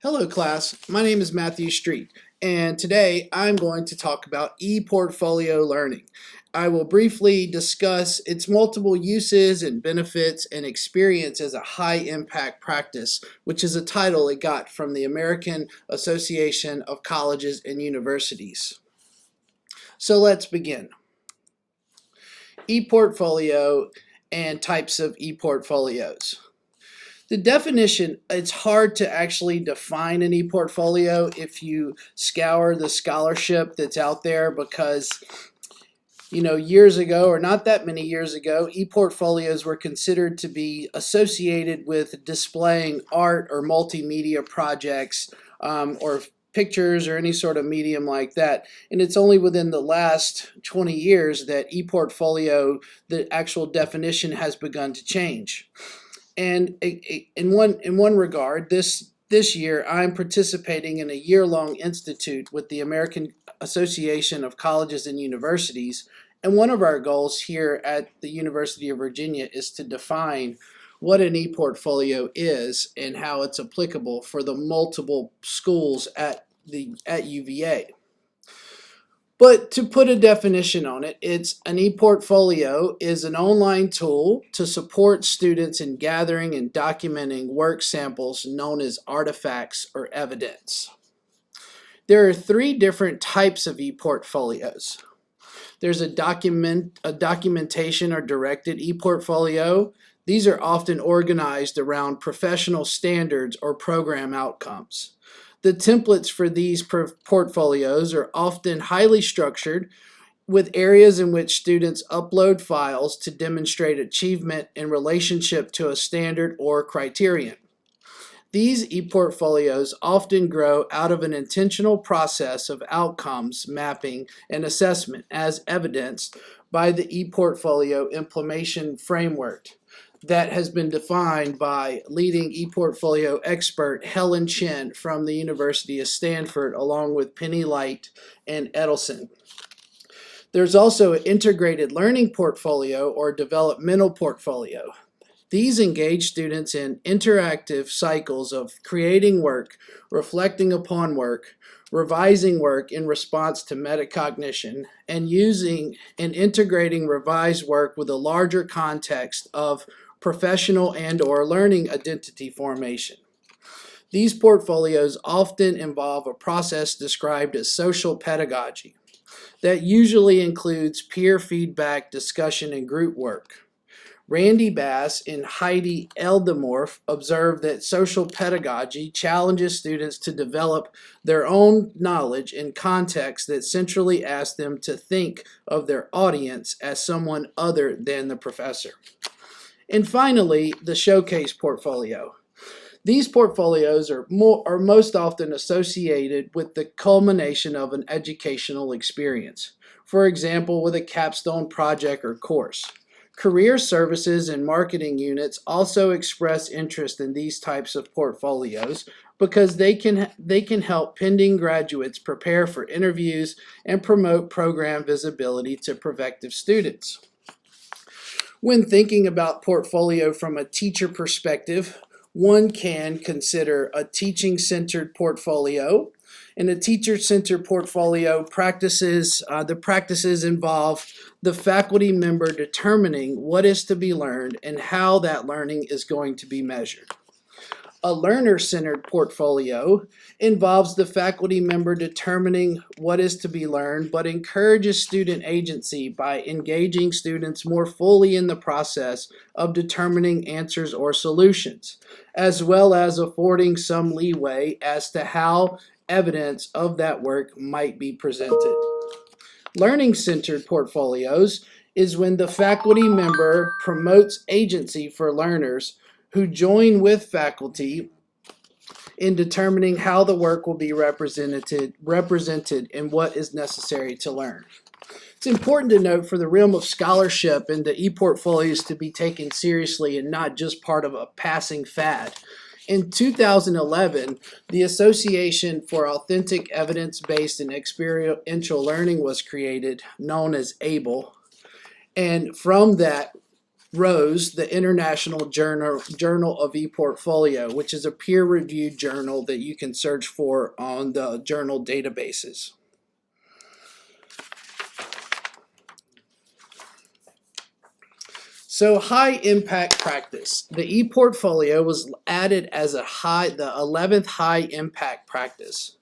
Hello class, my name is Matthew Street, and today I'm going to talk about ePortfolio learning. I will briefly discuss its multiple uses and benefits and experience as a high impact practice, which is a title it got from the American Association of Colleges and Universities. So let's begin. ePortfolio and types of ePortfolios. The definition, it's hard to actually define an e-portfolio if you scour the scholarship that's out there because, years ago, or not that many years ago, e-portfolios were considered to be associated with displaying art or multimedia projects or pictures or any sort of medium like that. And it's only within the last 20 years that e-portfolio, the actual definition has begun to change. And in one regard, this year I'm participating in a year-long institute with the American Association of Colleges and Universities. And one of our goals here at the University of Virginia is to define what an e-portfolio is and how it's applicable for the multiple schools at UVA. But to put a definition on it, it's an ePortfolio is an online tool to support students in gathering and documenting work samples known as artifacts or evidence. There are three different types of ePortfolios. There's a documentation or directed ePortfolio. These are often organized around professional standards or program outcomes. The templates for these portfolios are often highly structured with areas in which students upload files to demonstrate achievement in relationship to a standard or criterion. These ePortfolios often grow out of an intentional process of outcomes mapping and assessment as evidenced by the ePortfolio implementation framework that has been defined by leading ePortfolio expert Helen Chen from the University of Stanford, along with Penny Light and Edelson. There's also an integrated learning portfolio or developmental portfolio. These engage students in interactive cycles of creating work, reflecting upon work, revising work in response to metacognition, and using and integrating revised work with a larger context of professional and/or learning identity formation. These portfolios often involve a process described as social pedagogy that usually includes peer feedback, discussion, and group work. Randy Bass and Heidi Eldemorf observed that social pedagogy challenges students to develop their own knowledge in contexts that centrally ask them to think of their audience as someone other than the professor. And finally, the showcase portfolio. These portfolios are most often associated with the culmination of an educational experience, for example, with a capstone project or course. Career services and marketing units also express interest in these types of portfolios because they can help pending graduates prepare for interviews and promote program visibility to prospective students. When thinking about portfolio from a teacher perspective, one can consider a teaching-centered portfolio. In a teacher-centered portfolio, the practices involve the faculty member determining what is to be learned and how that learning is going to be measured. A learner-centered portfolio involves the faculty member determining what is to be learned, but encourages student agency by engaging students more fully in the process of determining answers or solutions, as well as affording some leeway as to how evidence of that work might be presented. Learning-centered portfolios is when the faculty member promotes agency for learners who join with faculty in determining how the work will be represented and what is necessary to learn. It's important to note for the realm of scholarship and the ePortfolios to be taken seriously and not just part of a passing fad. In 2011, the Association for Authentic Evidence-Based and Experiential Learning was created, known as ABLE, and from that, Rose, the International Journal of ePortfolio, which is a peer-reviewed journal that you can search for on the journal databases. So high impact practice. The ePortfolio was added as the 11th high impact practice.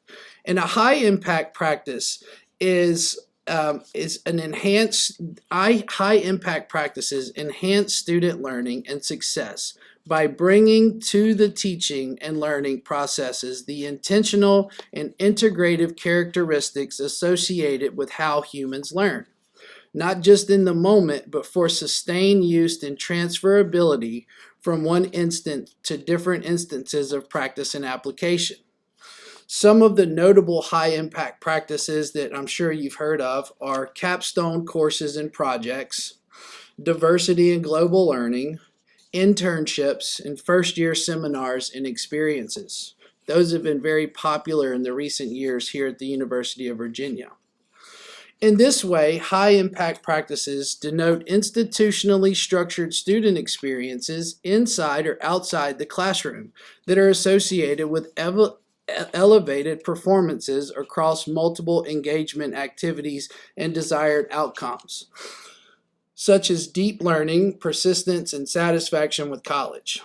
And a high impact practice is an enhanced, high impact practices enhance student learning and success by bringing to the teaching and learning processes the intentional and integrative characteristics associated with how humans learn. Not just in the moment, but for sustained use and transferability from one instance to different instances of practice and application. Some of the notable high-impact practices that I'm sure you've heard of are capstone courses and projects, diversity and global learning, internships, and first-year seminars and experiences. Those have been very popular in the recent years here at the University of Virginia. In this way, high-impact practices denote institutionally structured student experiences inside or outside the classroom that are associated with elevated performances across multiple engagement activities and desired outcomes, such as deep learning, persistence, and satisfaction with college.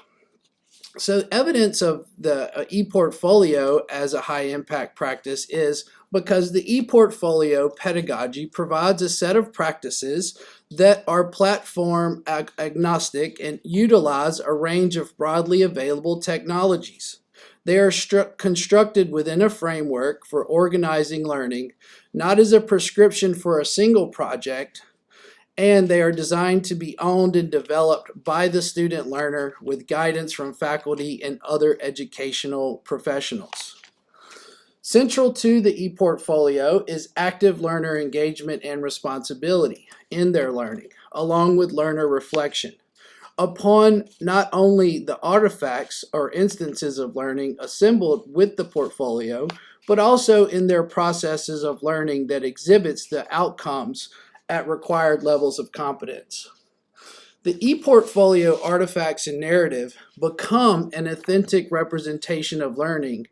So evidence of the ePortfolio as a high-impact practice is because the ePortfolio pedagogy provides a set of practices that are platform agnostic and utilize a range of broadly available technologies. They are constructed within a framework for organizing learning, not as a prescription for a single project, and they are designed to be owned and developed by the student learner with guidance from faculty and other educational professionals. Central to the ePortfolio is active learner engagement and responsibility in their learning, along with learner reflection upon not only the artifacts or instances of learning assembled with the portfolio, but also in their processes of learning that exhibits the outcomes at required levels of competence. The ePortfolio artifacts and narrative become an authentic representation of learning,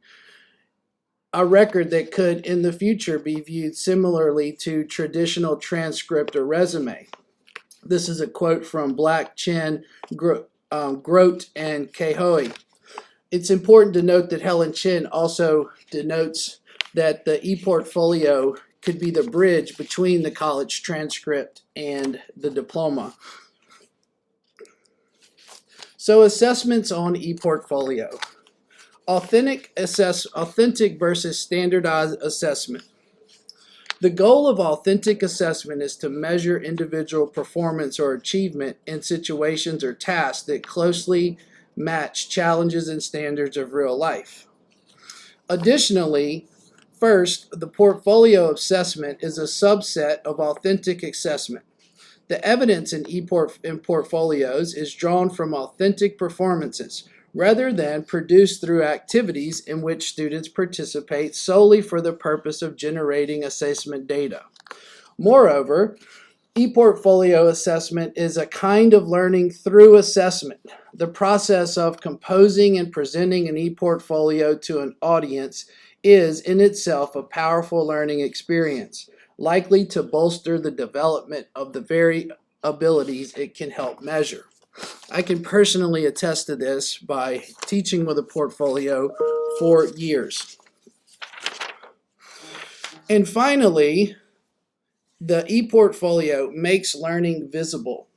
a record that could in the future be viewed similarly to traditional transcript or resume. This is a quote from Black, Chen, Grote, and Kehoe. It's important to note that Helen Chen also denotes that the ePortfolio could be the bridge between the college transcript and the diploma. So assessments on ePortfolio. Authentic versus standardized assessment. The goal of authentic assessment is to measure individual performance or achievement in situations or tasks that closely match challenges and standards of real life. Additionally, first, the portfolio assessment is a subset of authentic assessment. The evidence in portfolios is drawn from authentic performances rather than produced through activities in which students participate solely for the purpose of generating assessment data. Moreover, ePortfolio assessment is a kind of learning through assessment. The process of composing and presenting an ePortfolio to an audience is in itself a powerful learning experience, likely to bolster the development of the very abilities it can help measure. I can personally attest to this by teaching with a portfolio for years. And finally, the ePortfolio makes learning visible.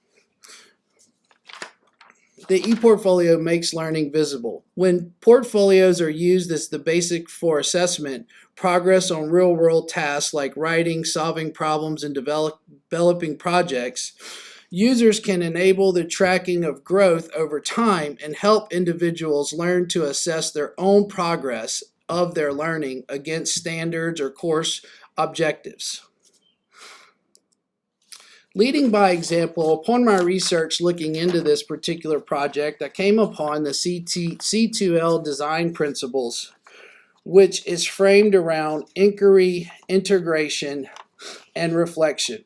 The ePortfolio makes learning visible. When portfolios are used as the basic for assessment, progress on real-world tasks like writing, solving problems, and developing projects, users can enable the tracking of growth over time and help individuals learn to assess their own progress of their learning against standards or course objectives. Leading by example, upon my research looking into this particular project, I came upon the C2L design principles, which is framed around inquiry, integration, and reflection.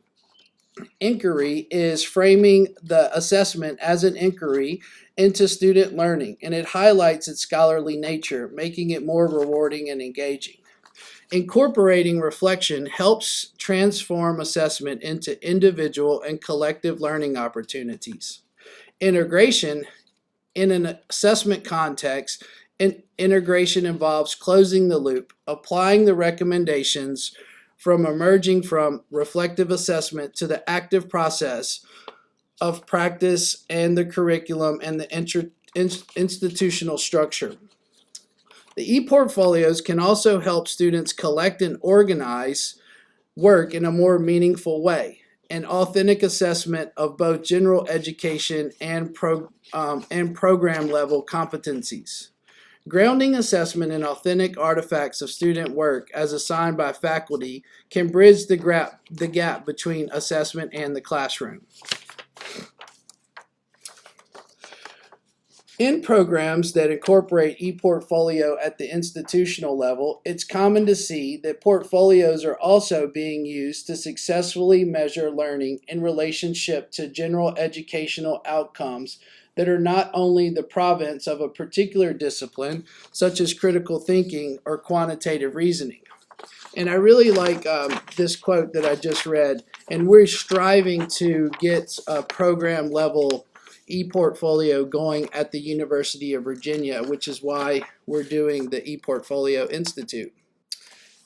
inquiry is framing the assessment as an inquiry into student learning, and it highlights its scholarly nature, making it more rewarding and engaging. Incorporating reflection helps transform assessment into individual and collective learning opportunities. Integration in an assessment context, integration involves closing the loop, applying the recommendations from emerging from reflective assessment to the active process of practice and the curriculum and the institutional structure. The e-portfolios can also help students collect and organize work in a more meaningful way, an authentic assessment of both general education and program level competencies. Grounding assessment in authentic artifacts of student work as assigned by faculty can bridge the gap between assessment and the classroom. In programs that incorporate ePortfolio at the institutional level, it's common to see that portfolios are also being used to successfully measure learning in relationship to general educational outcomes that are not only the province of a particular discipline, such as critical thinking or quantitative reasoning. And I really like this quote that I just read, and we're striving to get a program level ePortfolio going at the University of Virginia, which is why we're doing the ePortfolio Institute.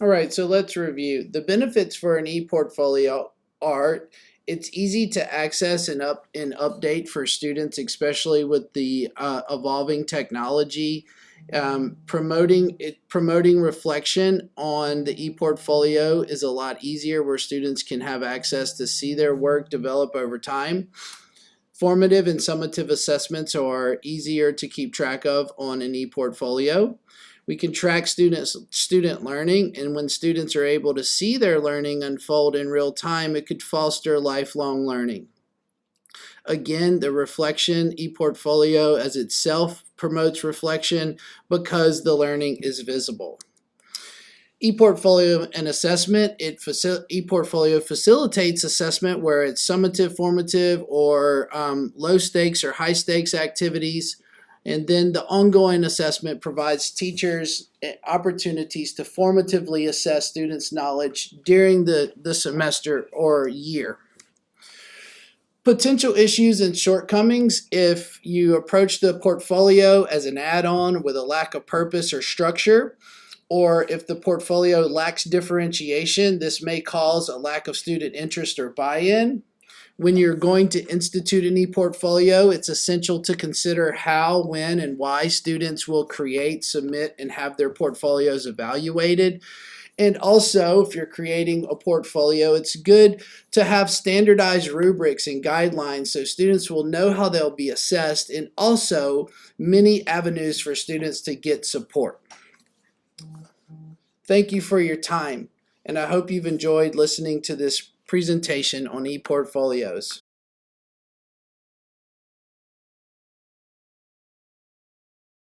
All right, so let's review. The benefits for an ePortfolio are it's easy to access and update for students, especially with the evolving technology. Promoting reflection on the ePortfolio is a lot easier, where students can have access to see their work develop over time. Formative and summative assessments are easier to keep track of on an ePortfolio. We can track student learning, and when students are able to see their learning unfold in real time, it could foster lifelong learning. Again, the reflection ePortfolio as itself promotes reflection because the learning is visible. ePortfolio and assessment, ePortfolio facilitates assessment where it's summative, formative, or low stakes or high stakes activities. And then the ongoing assessment provides teachers opportunities to formatively assess students' knowledge during the semester or year. Potential issues and shortcomings: if you approach the portfolio as an add-on with a lack of purpose or structure, or if the portfolio lacks differentiation, this may cause a lack of student interest or buy-in. When you're going to institute an ePortfolio, it's essential to consider how, when, and why students will create, submit, and have their portfolios evaluated. And also, if you're creating a portfolio, it's good to have standardized rubrics and guidelines so students will know how they'll be assessed, and also many avenues for students to get support. Thank you for your time, and I hope you've enjoyed listening to this presentation on ePortfolios.